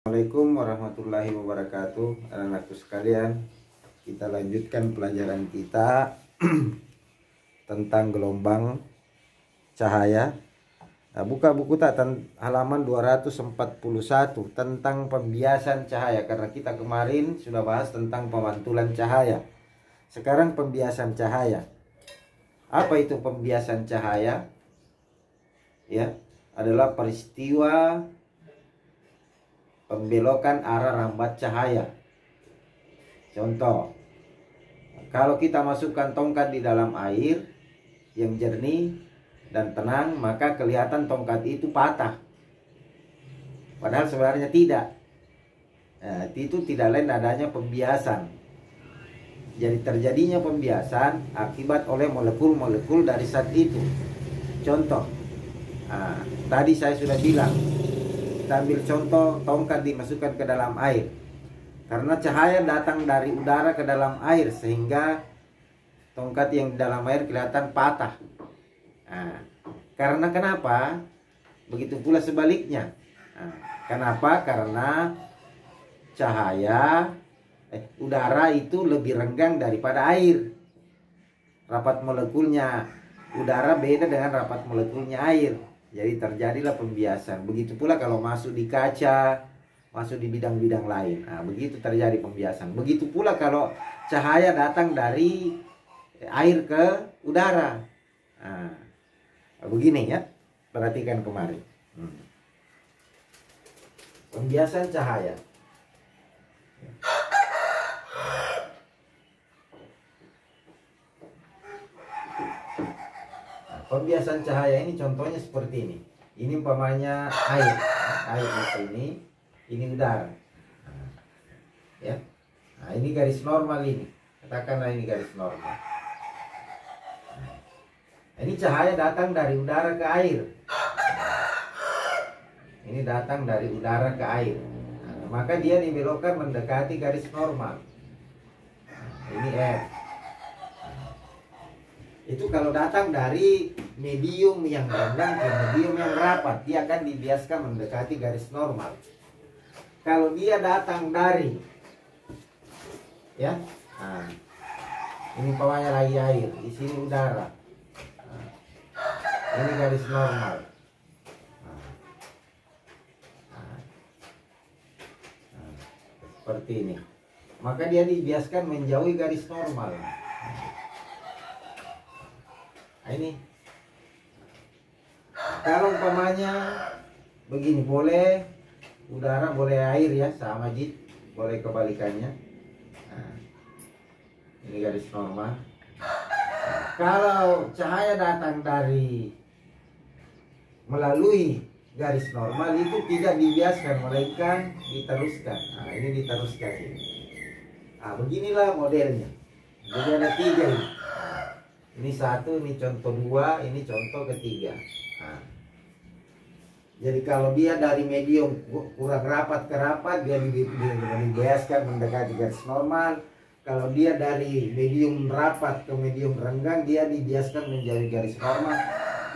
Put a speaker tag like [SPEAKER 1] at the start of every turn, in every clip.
[SPEAKER 1] Assalamualaikum warahmatullahi wabarakatuh. Anak-anakku sekalian, kita lanjutkan pelajaran kita tentang gelombang cahaya. Nah, buka buku tak halaman 241 tentang pembiasan cahaya, karena kita kemarin sudah bahas tentang pemantulan cahaya. Sekarang pembiasan cahaya. Apa itu pembiasan cahaya? Ya, adalah peristiwa pembelokan arah rambat cahaya. Contoh, kalau kita masukkan tongkat di dalam air yang jernih dan tenang, maka kelihatan tongkat itu patah. Padahal sebenarnya tidak. Nah, itu tidak lain adanya pembiasan. Jadi terjadinya pembiasan akibat oleh molekul-molekul dari zat itu. Contoh, tadi saya sudah bilang, kita ambil contoh tongkat dimasukkan ke dalam air. Karena cahaya datang dari udara ke dalam air, sehingga tongkat yang di dalam air kelihatan patah. Karena kenapa? Begitu pula sebaliknya. Kenapa? Karena cahaya udara itu lebih renggang daripada air. Rapat molekulnya udara beda dengan rapat molekulnya air. Jadi terjadilah pembiasan. Begitu pula kalau masuk di kaca, masuk di bidang-bidang lain. Begitu terjadi pembiasan. Begitu pula kalau cahaya datang dari air ke udara. Begini ya, perhatikan kemarin. Pembiasan cahaya. Pembiasan cahaya ini contohnya seperti ini. Ini umpamanya air di sini, ini udara. Ya. Ini garis normal ini. Katakanlah ini garis normal. Ini cahaya datang dari udara ke air. Ini datang dari udara ke air. Maka dia dibelokkan mendekati garis normal. Ini R. Itu kalau datang dari medium yang renggang ke medium yang rapat, dia akan dibiaskan mendekati garis normal. Kalau dia datang dari ini umpamanya lagi air, di sini udara. Ini garis normal. Seperti ini. Maka dia dibiaskan menjauhi garis normal. Ini kalau umpamanya begini, boleh udara boleh air ya, sama Jit, boleh kebalikannya. Ini garis normal. Kalau cahaya datang dari melalui garis normal, itu tidak dibiaskan, melainkan diteruskan. Ini diteruskan ini. Beginilah modelnya. Jadi ada 3 ini. Ini 1, ini contoh 2, ini contoh ketiga. Jadi kalau dia dari medium kurang rapat ke rapat, dia dibiaskan mendekati garis normal. Kalau dia dari medium rapat ke medium renggang, dia dibiaskan menjauhi garis normal.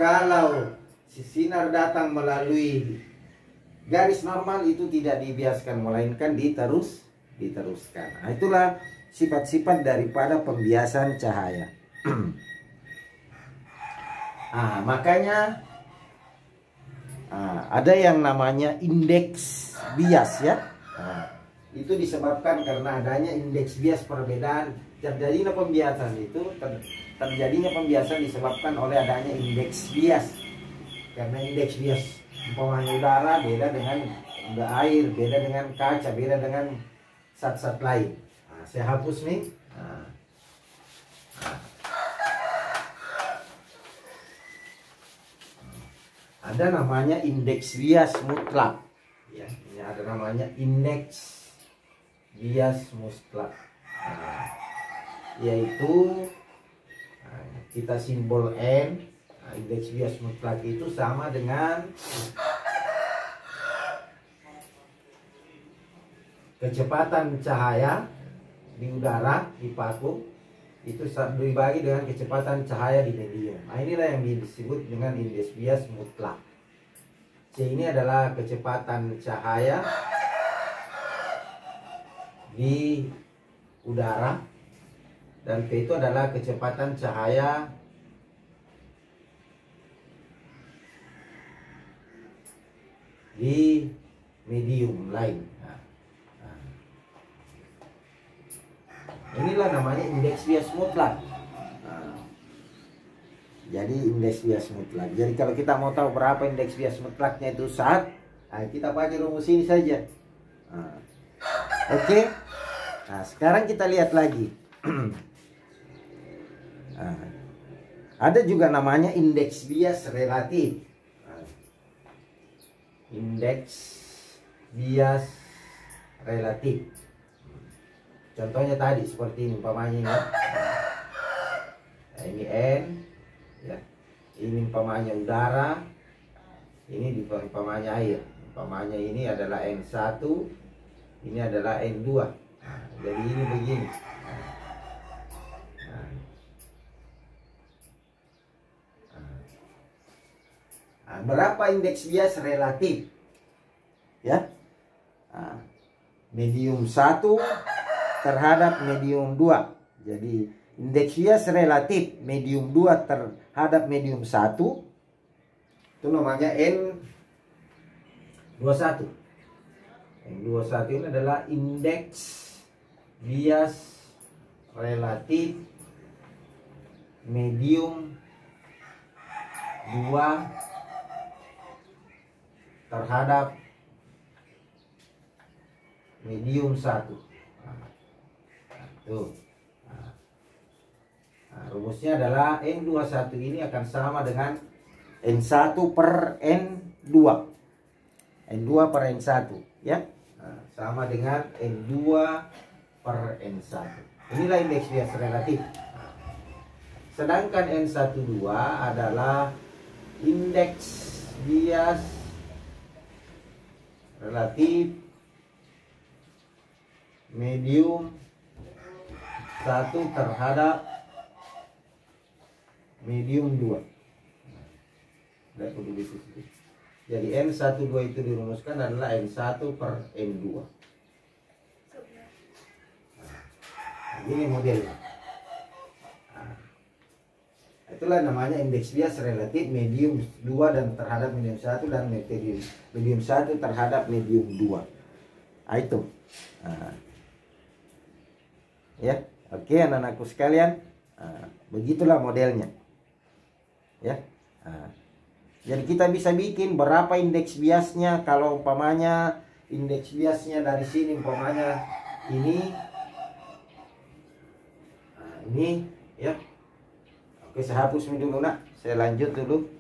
[SPEAKER 1] Kalau sinar datang melalui garis normal, itu tidak dibiaskan, melainkan diteruskan. Itulah sifat-sifat daripada pembiasan cahaya. Makanya ada yang namanya indeks bias ya. Itu disebabkan karena adanya indeks bias perbedaan. Terjadinya pembiasan disebabkan oleh adanya indeks bias. Karena indeks bias umpamanya udara beda dengan air, beda dengan kaca, beda dengan zat-zat lain. Saya hapus nih. Ada namanya indeks bias mutlak. Ya, ini ada namanya indeks bias mutlak. Yaitu kita simbol N. Indeks bias mutlak itu sama dengan kecepatan cahaya di udara di paku itu dibagi dengan kecepatan cahaya di medium. Inilah yang disebut dengan indeks bias mutlak. C ini adalah kecepatan cahaya di udara, dan V itu adalah kecepatan cahaya di medium lain. Inilah namanya indeks bias mutlak. Jadi indeks bias mutlak. Jadi kalau kita mau tahu berapa indeks bias mutlaknya itu saat, kita pakai rumus ini saja. Oke. Nah, sekarang kita lihat lagi. Ada juga namanya indeks bias relatif. Indeks bias relatif. Contohnya tadi seperti ini umpamanya ya. Nah, ini N ya. Ini umpamanya udara. Ini umpamanya air. Umpamanya ini adalah N1, ini adalah N2. Nah, jadi ini begini. Nah, berapa indeks bias relatif? Ya. Nah, medium 1 terhadap medium 2. Jadi indeks bias relatif medium 2 terhadap medium 1 itu namanya N21. N21 ini adalah indeks bias relatif medium 2 terhadap medium 1. Tuh. Nah, rumusnya adalah N21 ini akan sama dengan N1 per N2. N2 per N1 ya. Nah, sama dengan N2 per N1. Inilah indeks bias relatif. Sedangkan N12 adalah indeks bias relatif medium 1 terhadap medium 2. Jadi N12 itu dirumuskan adalah N1 per N2. Ini modelnya. Itulah namanya indeks bias relatif medium 2 dan terhadap medium 1 dan medium 1 terhadap medium 2. Itu. Ya. Oke, anak-anakku sekalian, begitulah modelnya, ya. Jadi kita bisa bikin berapa indeks biasnya kalau umpamanya indeks biasnya dari sini umpamanya ini, ini, ya. Oke, saya hapus dulu nak, saya lanjut dulu.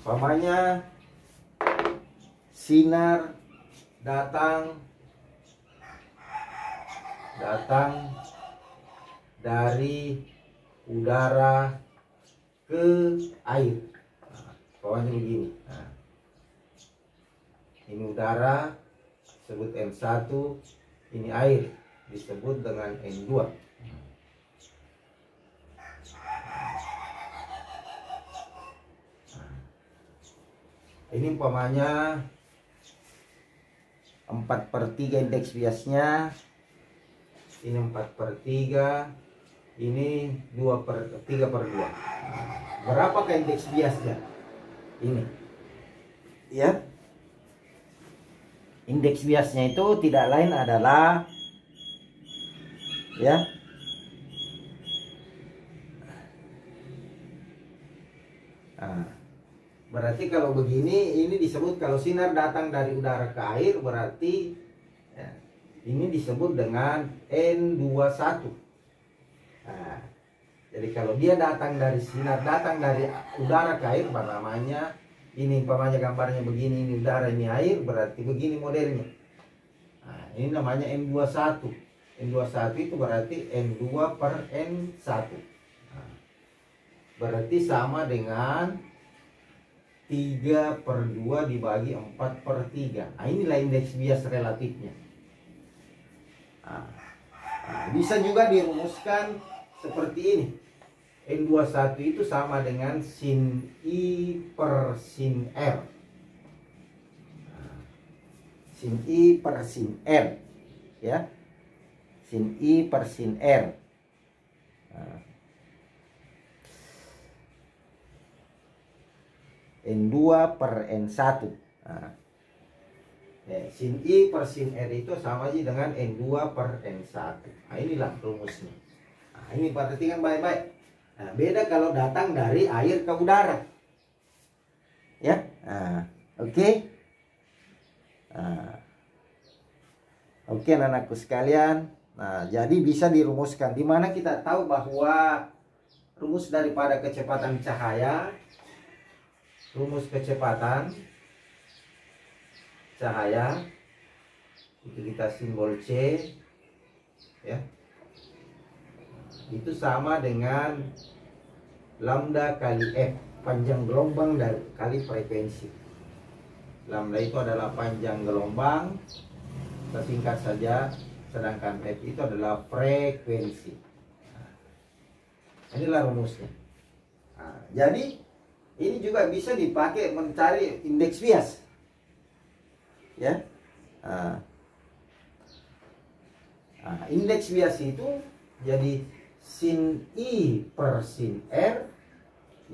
[SPEAKER 1] Umpamanya sinar datang dari udara ke air. Umpamanya begini. Ini udara disebut N1, ini air disebut dengan N2. Ini umpamanya 4/3 indeks biasnya. Ini 4/3. Ini 3/2. Berapakah indeks biasnya? Ini. Ya. Indeks biasnya itu tidak lain adalah, ya, berarti kalau begini, ini disebut kalau sinar datang dari udara ke air, berarti ya, ini disebut dengan N21. Nah, jadi kalau dia sinar datang dari udara ke air, namanya ini umpamanya gambarnya begini, ini udara, ini air, berarti begini modelnya. Nah, ini namanya N21. N21 itu berarti N2 per N1. Nah, berarti sama dengan 3/2 dibagi 4/3. Nah, inilah indeks bias relatifnya. Bisa juga dirumuskan seperti ini. N21 itu sama dengan sin I per sin R. Sin I per sin R, ya. Sin I per sin R. N2 per N1. Sin I per sin R itu sama aja dengan N2 per N1. Nah, inilah rumusnya. Nah, ini perhatikan baik-baik. Nah, beda kalau datang dari air ke udara. Ya, oke. Oke, anak-anakku sekalian. Nah, jadi bisa dirumuskan. Di mana kita tahu bahwa rumus daripada kecepatan cahaya, rumus kecepatan cahaya itu kita simbol C, ya, itu sama dengan lambda kali F, panjang gelombang dari kali frekuensi. Lambda itu adalah panjang gelombang, kita singkat saja, sedangkan F itu adalah frekuensi. Inilah rumusnya. Jadi ini juga bisa dipakai mencari indeks bias, ya. Indeks bias itu jadi sin I per sin R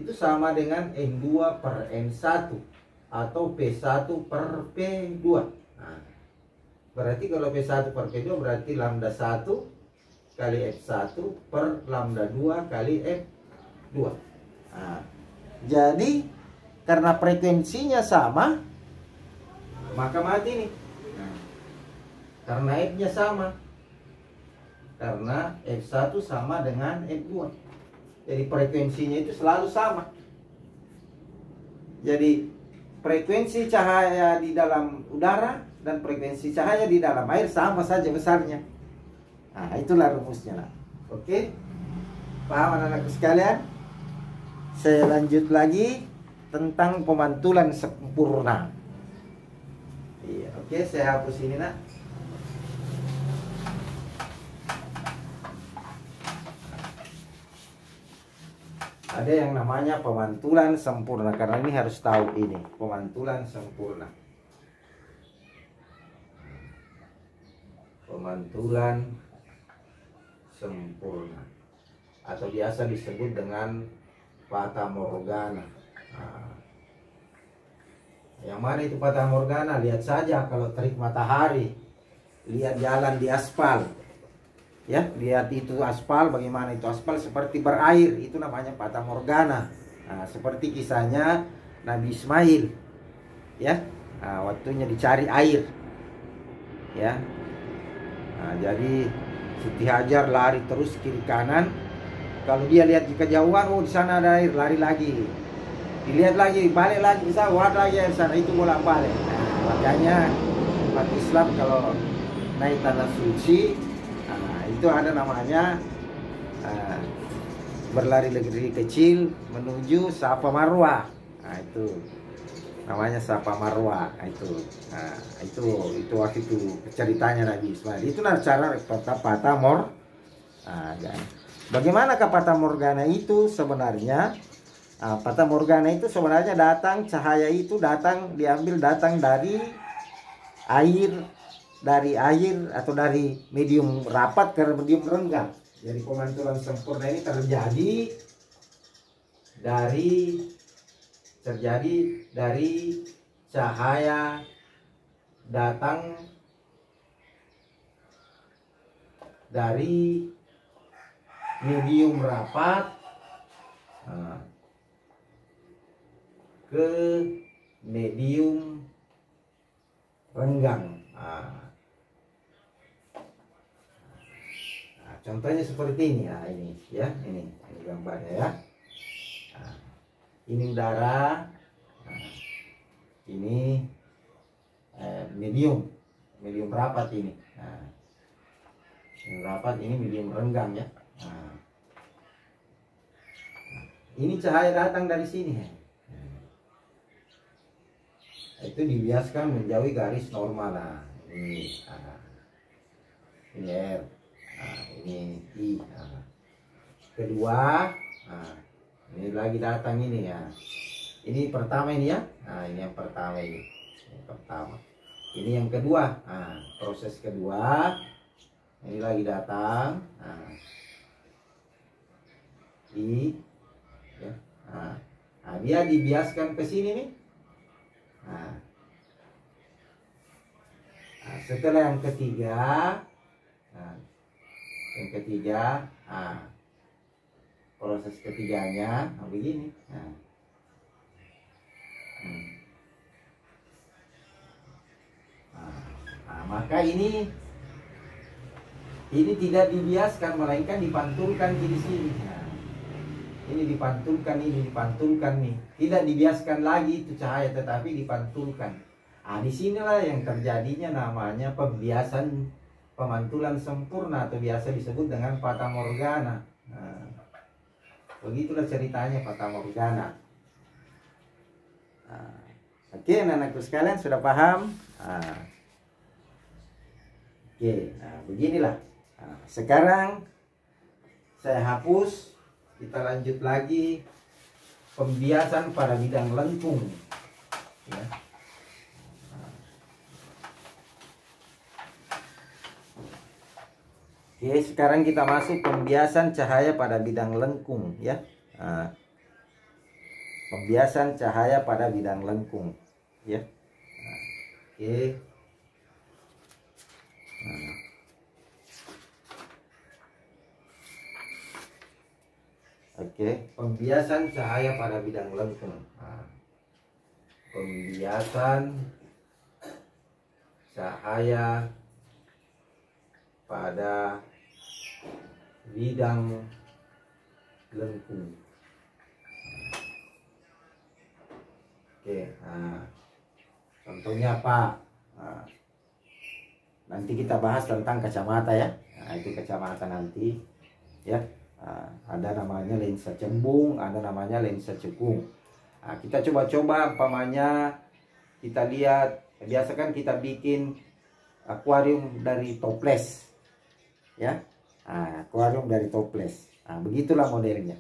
[SPEAKER 1] itu sama dengan N2 per N1 atau P1 per P2. Berarti kalau P1 per P2 berarti lambda 1 kali F1 per lambda 2 kali F2. Jadi karena frekuensinya sama, maka mati nih. Karena F-nya sama. Karena F1 sama dengan F2. Jadi frekuensinya itu selalu sama. Jadi frekuensi cahaya di dalam udara dan frekuensi cahaya di dalam air sama saja besarnya. Nah, itulah rumusnya. Oke? Paham anak-anakku sekalian? Saya lanjut lagi tentang pemantulan sempurna. Iya, oke, saya hapus ini, nak. Ada yang namanya pemantulan sempurna, karena ini harus tahu ini, pemantulan sempurna. Pemantulan sempurna atau biasa disebut dengan fata morgana. Yang mana itu fata morgana? Lihat saja kalau terik matahari, lihat jalan di aspal, ya, lihat itu aspal, bagaimana itu aspal seperti berair, itu namanya fata morgana. Seperti kisahnya Nabi Ismail, ya, waktunya dicari air, ya. Jadi Siti Hajar lari terus kiri kanan. Kalau dia lihat di kejauhan, oh di sana ada air, lari lagi. Dilihat lagi, balik lagi, bisa wadah lagi air sana, itu bolak-balik. Makanya umat Islam kalau naik tanah suci, itu ada namanya berlari lebih kecil menuju Safa Marwah. Itu namanya Safa Marwah. Itu waktu itu ceritanya Nabi Ismail. Itu cara fata morgana. Bagaimana fata morgana itu sebenarnya? Fata morgana itu sebenarnya cahaya itu diambil dari air atau dari medium rapat ke medium renggang. Jadi pemantulan sempurna ini terjadi dari cahaya datang dari medium rapat ke medium renggang. Contohnya seperti ini, ini ya, ini gambarnya ya. Ini udara, ini medium rapat ini. Medium rapat, ini medium renggang ya. Ini cahaya datang dari sini. Itu dibiaskan menjauhi garis normal. Ini R, ini I. Kedua, Nah, ini lagi datang ini ya. Ini pertama ini ya. Nah, ini yang pertama ini. Yang pertama. Ini yang kedua. Nah, proses kedua. Ini lagi datang. Nah, ya. Nah, dia dibiaskan ke sini nih. Nah, setelah yang ketiga, nah, yang ketiga, proses ketiganya begini. Maka ini tidak dibiaskan, melainkan dipantulkan di sini. Ini dipantulkan nih. Tidak dibiaskan lagi itu cahaya, tetapi dipantulkan. Disinilah yang terjadinya namanya pembiasan pemantulan sempurna atau biasa disebut dengan fata morgana. Begitulah ceritanya fata morgana. Oke, anak-anakku sekalian sudah paham? Oke, beginilah. Sekarang saya hapus. Kita lanjut lagi pembiasan pada bidang lengkung. Ya. Oke, sekarang kita masuk pembiasan cahaya pada bidang lengkung, ya. Pembiasan cahaya pada bidang lengkung, ya. Oke. Oke, pembiasan cahaya pada bidang lengkung. Pembiasan cahaya pada bidang lengkung. Oke, contohnya apa? Nanti kita bahas tentang kacamata ya. Itu kacamata nanti ya. Ada namanya lensa cembung, ada namanya lensa cekung. Kita coba-coba umpamanya kita lihat, biasa kan kita bikin akuarium dari toples ya. Akuarium dari toples. Begitulah modelnya.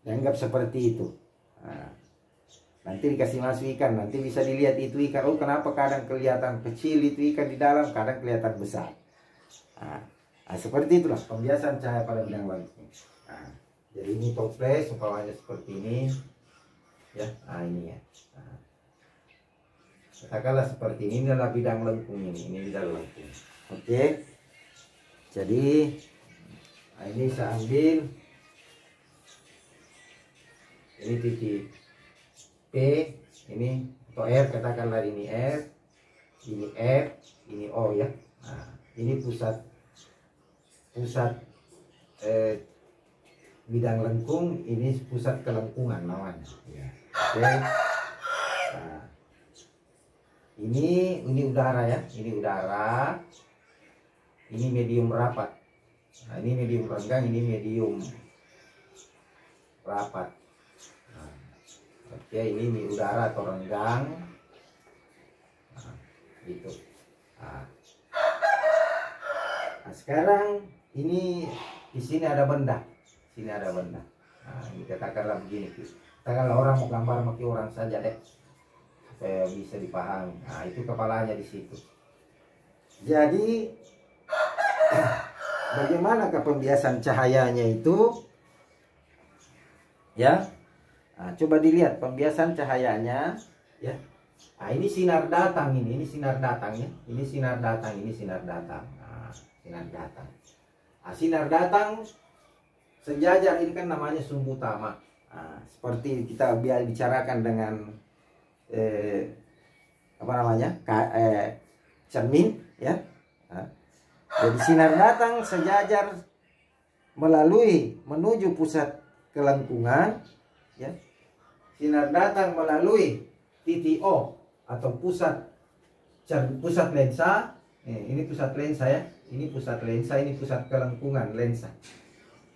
[SPEAKER 1] Dianggap seperti itu. Nanti dikasih masuk ikan, nanti bisa dilihat itu ikan. Oh, kenapa kadang kelihatan kecil itu ikan di dalam, kadang kelihatan besar. Seperti itulah pembiasan cahaya pada bidang lengkung. Jadi ini toples umpamanya seperti ini ya. Ini ya. Katakanlah seperti ini adalah bidang lengkung ini bidang lengkung. Oke. Jadi ini saya ambil ini titik P, ini atau R, katakanlah ini R, ini F, ini O ya. Ini pusat bidang lengkung, ini pusat kelengkungan namanya. Oke. Ini udara ya, ini udara, ini medium rapat. Ini medium renggang, ini medium rapat. Oke, ini udara atau renggang. Gitu. Sekarang ini di sini ada benda. Ini ada benda. Ini katakanlah begini. Katakanlah orang mau gambar maki orang saja deh, supaya bisa dipahami. Itu kepalanya di situ. Jadi bagaimana pembiasan cahayanya itu? Ya, coba dilihat pembiasan cahayanya. Ya, ini sinar datang ini sinar datang ya. Ini sinar datang, ini sinar datang. Sinar datang. Sinar datang sejajar, ini kan namanya sumbu utama. Seperti kita bicarakan dengan apa namanya cermin ya. Jadi sinar datang sejajar menuju pusat kelengkungan ya. Sinar datang melalui titik O atau pusat lensa. Ini pusat lensa ya. Ini pusat lensa, ini pusat kelengkungan lensa.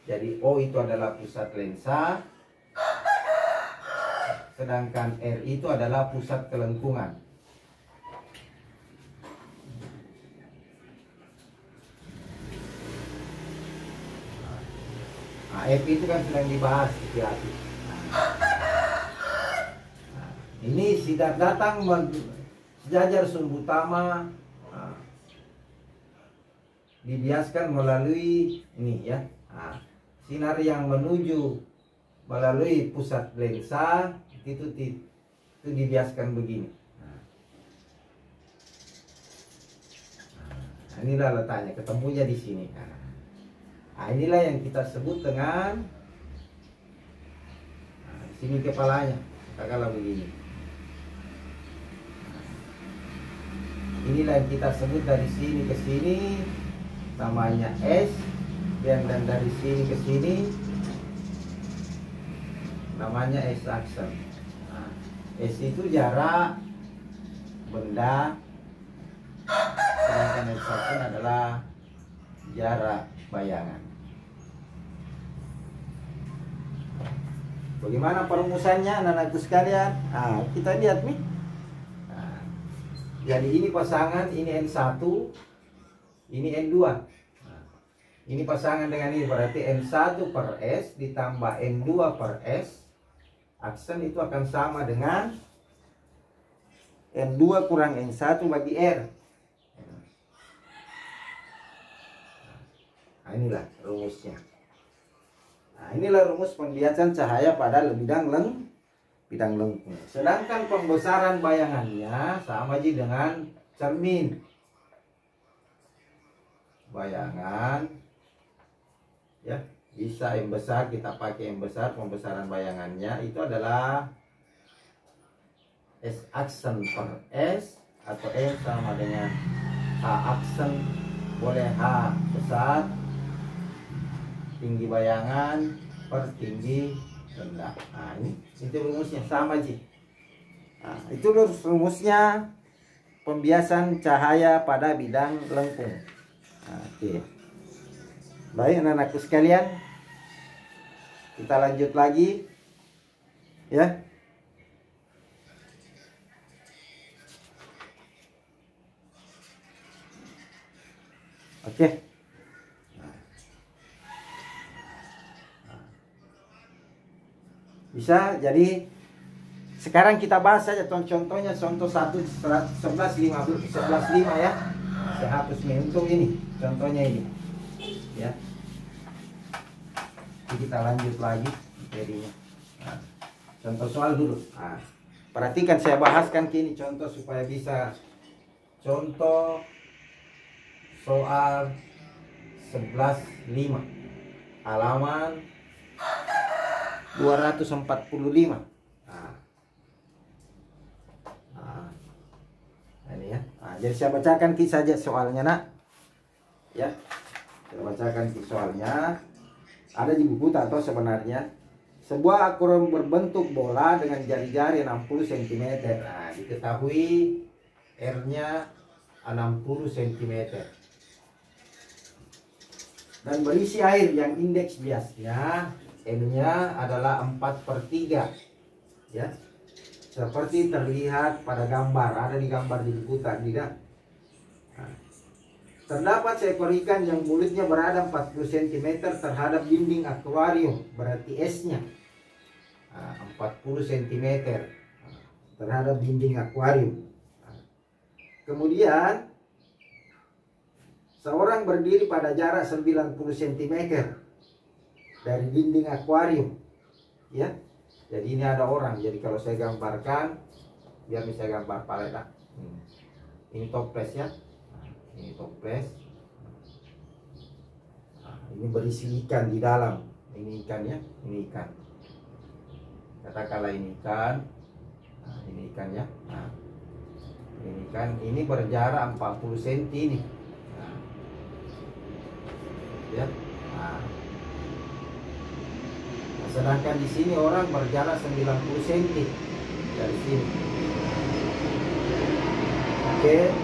[SPEAKER 1] Jadi O itu adalah pusat lensa, sedangkan R itu adalah pusat kelengkungan. F itu kan sedang dibahas hati-hati. Ini sidat datang sejajar sumbu utama, dibiaskan melalui ini ya. Sinar yang menuju melalui pusat lensa itu dibiaskan begini. Inilah letaknya, ketemunya di sini. Inilah yang kita sebut dengan di sini kepalanya, katakanlah begini. Inilah yang kita sebut dari sini ke sini namanya S, dan dari sini ke sini namanya S aksen. S itu jarak benda, sedangkan S aksen adalah jarak bayangan. Bagaimana perumusannya anak-anakku sekalian? Kita lihat nih. Jadi ini pasangan, ini N1, ini N2. Ini pasangan dengan ini, berarti N1 per S ditambah N2 per S. Aksen itu akan sama dengan N2 kurang N1 bagi R. Inilah rumusnya. Inilah rumus pembiasan cahaya pada bidang lengkung. Sedangkan pembesaran bayangannya sama aja dengan cermin. Bayangan ya, bisa yang besar, kita pakai yang besar. Pembesaran bayangannya itu adalah S aksen per S, atau S sama dengan H aksen, boleh H besar, tinggi bayangan per tinggi benda. Ini itu rumusnya sama aja. Itu rumusnya pembiasan cahaya pada bidang lengkung. Oke. Baik anak-anakku sekalian, kita lanjut lagi ya. Oke. Bisa, jadi sekarang kita bahas saja contohnya, contoh 11.5 ya. Saya hapus nih untuk ini, contohnya ini ya. Jadi kita lanjut lagi jadinya. Contoh soal dulu. Perhatikan saya bahaskan kini contoh supaya bisa. Contoh soal 11.5 halaman 245. Ini ya. Jadi saya bacakan saja soalnya nak. Ya. Saya bacakan soalnya. Ada di buku atau sebenarnya. Sebuah akuarium berbentuk bola dengan jari-jari 60 cm. Diketahui R-nya 60 cm. Dan berisi air yang indeks biasnya N-nya adalah 4/3 ya, seperti terlihat pada gambar, ada di gambar di buku tadi kan. Terdapat seekor ikan yang mulutnya berada 40 cm terhadap dinding akuarium, berarti S-nya 40 cm terhadap dinding akuarium. Kemudian seorang berdiri pada jarak 90 cm dari dinding akuarium ya. Jadi ini ada orang. Jadi kalau saya gambarkan, biar bisa gambar palet. Ini toples ya. Ini toples. Ini berisi ikan di dalam. Ini ikan ya. Ini ikan. Katakanlah ini ikan. Ini ikan ya. Ini ikan. Ini berjarak 40 cm ini. Ya. Sedangkan di sini orang berjarak 90 cm dari sini. Oke.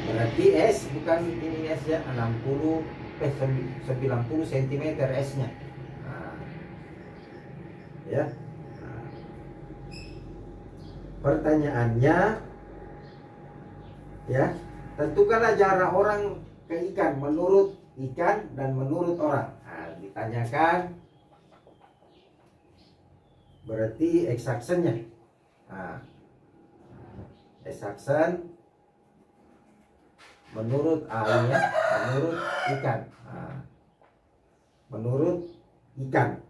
[SPEAKER 1] Berarti S bukan ini S ya, 90 90 cm S-nya. Ya. Pertanyaannya ya, tentukanlah jarak orang ke ikan, menurut ikan dan menurut orang. Nah, ditanyakan berarti exactionnya. Nah, exaction menurut A-nya, menurut ikan. Nah, menurut ikan,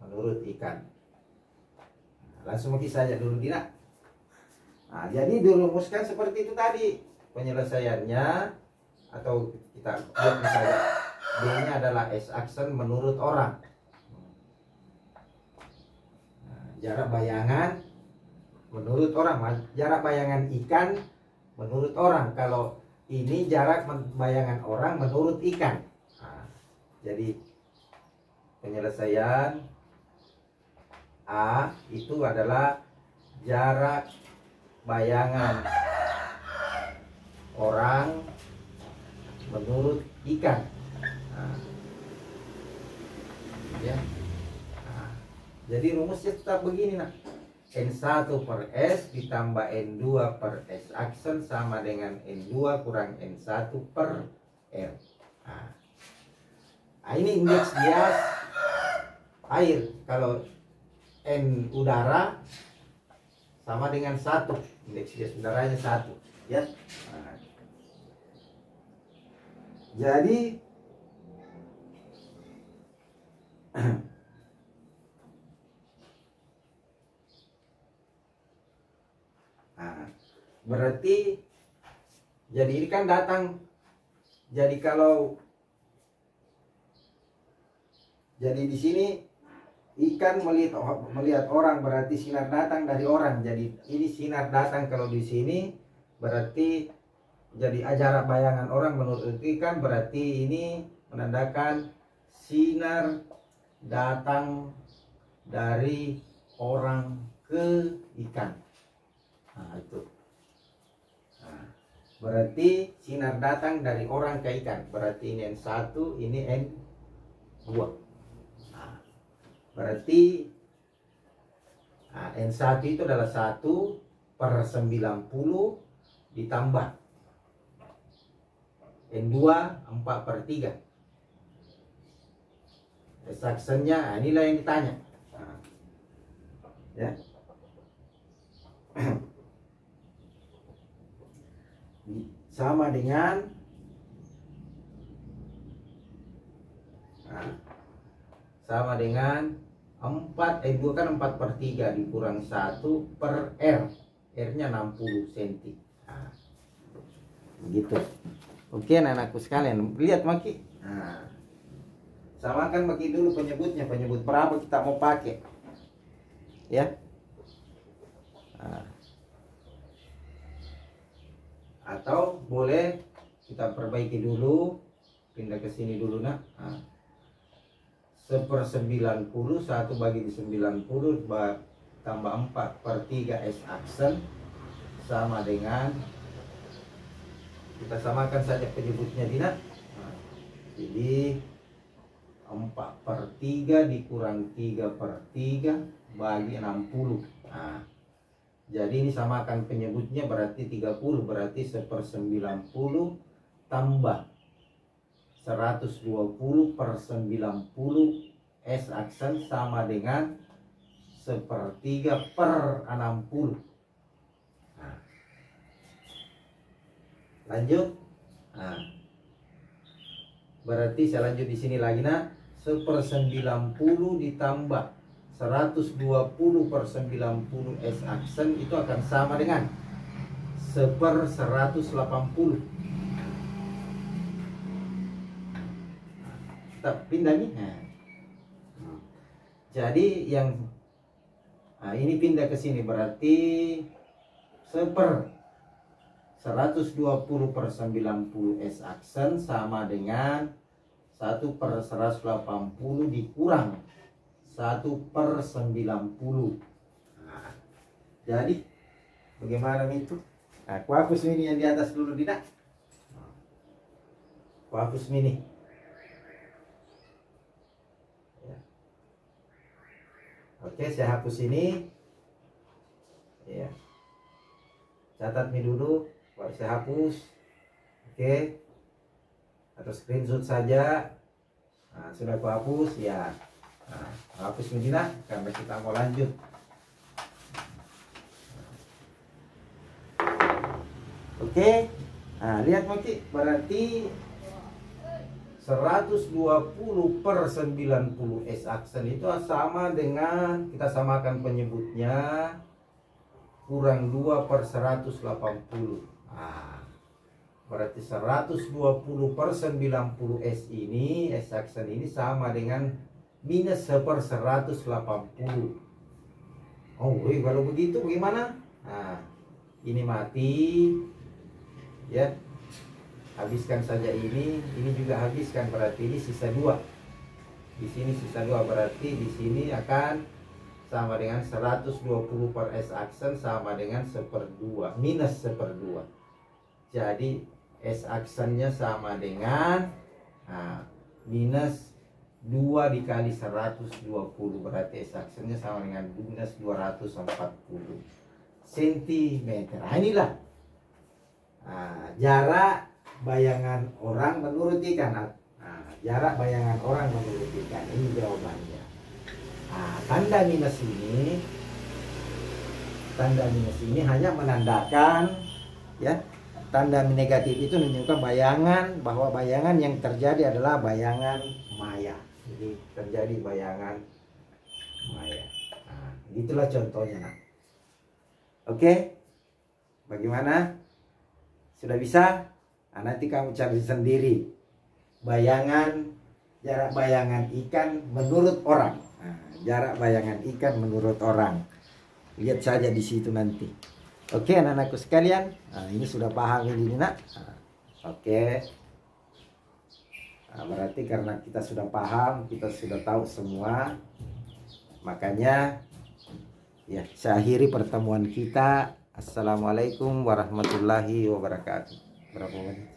[SPEAKER 1] menurut ikan. Langsung mungkin saja dulu tidak. Nah, jadi dirumuskan seperti itu tadi penyelesaiannya, atau kita buat misalnya B-nya adalah S-action menurut orang. Nah, jarak bayangan menurut orang, jarak bayangan ikan menurut orang. Kalau ini jarak bayangan orang menurut ikan. Nah, jadi penyelesaian A itu adalah jarak bayangan orang menurut ikan. Nah, ya. Nah, jadi rumusnya tetap begini nah. N1 per S ditambah N2 per S action sama dengan N2 kurang N1 per R. Nah, ini indeks bias air. Kalau N udara sama dengan 1, indeks bias udaranya 1, ya. Nah, jadi nah, berarti jadi ini kan datang, jadi kalau jadi di sini ikan melihat orang, berarti sinar datang dari orang. Jadi ini sinar datang kalau di sini berarti jadi jarak bayangan orang menurut ikan, berarti ini menandakan sinar datang dari orang ke ikan. Nah, itu. Nah, berarti sinar datang dari orang ke ikan. Berarti ini N1, ini N2. Berarti N1 itu adalah 1 per 90 ditambah N2 4 per 3. Exactionnya inilah yang ditanya. Nah, ya. Sama dengan sama dengan 4, N2 kan 4 per 3 dikurang 1 per R. R-nya 60 cm. Nah, begitu. Oke anak-anakku sekalian, lihat Maki. Nah, samakan Maki dulu penyebutnya, penyebut berapa kita mau pakai. Ya. Nah. Atau boleh kita perbaiki dulu, pindah ke sini dulu nak. Nah. 1/90, 1 bagi 90 tambah 4 per 3 S action sama dengan, kita samakan saja penyebutnya Dina. Nah, jadi 4 per 3 dikurang 3 per 3 bagi 60. Nah, jadi ini samakan penyebutnya berarti 30, berarti 1/90 tambah 120 per 90 S action sama dengan 1/3 per 60. Nah, lanjut. Nah, berarti saya lanjut di sini lagi nak. 1/90 ditambah 120 per 90 S action itu akan sama dengan 1/180. Kita pindah nih. Nah, jadi yang ini pindah ke sini berarti 1/120 per 90 S action sama dengan 1/180 dikurang 1/90. Nah, jadi bagaimana itu? Nah, kuhapus mini yang di atas dulu Dina. Kuhapus mini. Oke, saya hapus ini. Ya. Catat ini dulu, baru saya hapus. Oke. atau screenshot saja. Nah, sudah aku hapus ya. Nah, hapus Medina karena kita mau lanjut. Oke. Nah, lihat Moki, berarti 120/90 S aksen itu sama dengan, kita samakan penyebutnya, kurang 2/180. Nah, berarti 120/90 S ini, S aksen ini sama dengan minus 1/180. Oh, kalau begitu bagaimana? Nah, ini mati. Ya, habiskan saja ini juga habiskan, berarti ini sisa 2. Di sini sisa 2, berarti di sini akan sama dengan 120 per S aksen sama dengan 1/2, minus 1/2. Jadi S aksennya sama dengan minus 2 dikali 120, berarti S aksennya sama dengan minus 240 cm. Nah, inilah jarak bayangan orang menurut ikan. Jarak bayangan orang menurut ikan, ini jawabannya. Tanda minus ini hanya menandakan, ya, tanda negatif itu menunjukkan bayangan, bahwa bayangan yang terjadi adalah bayangan maya. Jadi terjadi bayangan maya. Itulah contohnya, nak. Oke, bagaimana? Sudah bisa? Nanti kamu cari sendiri jarak bayangan ikan menurut orang. Jarak bayangan ikan menurut orang. Lihat saja di situ nanti. Oke, anak-anakku sekalian. Ini sudah paham ini, nak. Oke. Berarti karena kita sudah paham, kita sudah tahu semua. Makanya ya, saya akhiri pertemuan kita. Assalamualaikum warahmatullahi wabarakatuh. Berapa menit?